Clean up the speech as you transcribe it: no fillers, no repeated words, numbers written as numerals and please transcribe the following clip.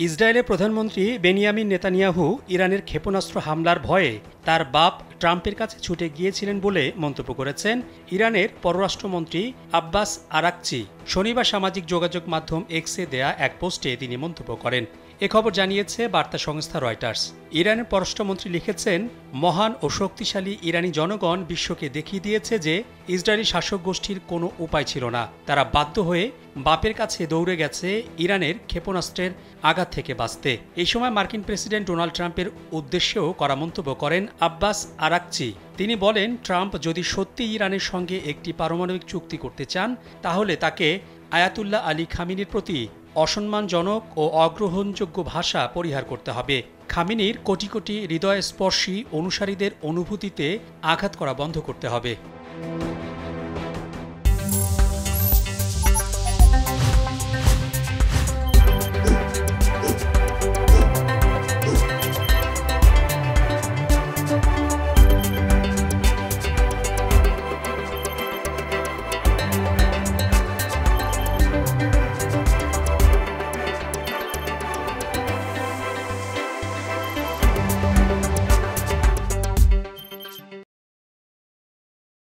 ইসরায়েলের প্রধানমন্ত্রী Benjamin Netanyahu ইরানের ক্ষেপণাস্ত্র হামলার ভয়ে তার বাপ ট্রাম্পের কাছে ছুটে গিয়েছিলেন বলে মন্তব্য করেছেন ইরানের পররাষ্ট্রমন্ত্রী আব্বাস আরাকচি। শনিবার সামাজিক যোগাযোগ মাধ্যম এক্সে দেয়া এক পোস্টে তিনি মন্তব্য করেন। এ খবর জানিয়েছে বার্তা সংস্থা রয়টার্স। ইরানের পররাষ্ট্রমন্ত্রী লিখেছেন, মহান ও শক্তিশালী ইরানি জনগণ বিশ্বকে দেখিয়ে দিয়েছে যে ইসরায়েলি শাসক গোষ্ঠীর কোনো উপায় ছিল না। তারা বাধ্য হয়ে বাপের কাছে দৌড়ে গেছে ইরানের ক্ষেপণাস্ত্রের আঘাত থেকে বাঁচতে। এই সময় মার্কিন প্রেসিডেন্ট ডোনাল্ড ট্রাম্পের উদ্দেশ্যেও করা মন্তব্য করেন আব্বাস আরাকচি। তিনি বলেন, ট্রাম্প যদি সত্যি ইরানের সঙ্গে একটি পারমাণবিক চুক্তি করতে চান তাহলে তাকে আয়াতুল্লাহ আলী খামিনির প্রতি অসম্মানজনক ও অগ্রহণযোগ্য ভাষা পরিহার করতে হবে। খামেনির কোটি কোটি হৃদয়স্পর্শী অনুসারীদের অনুভূতিতে আঘাত করা বন্ধ করতে হবে।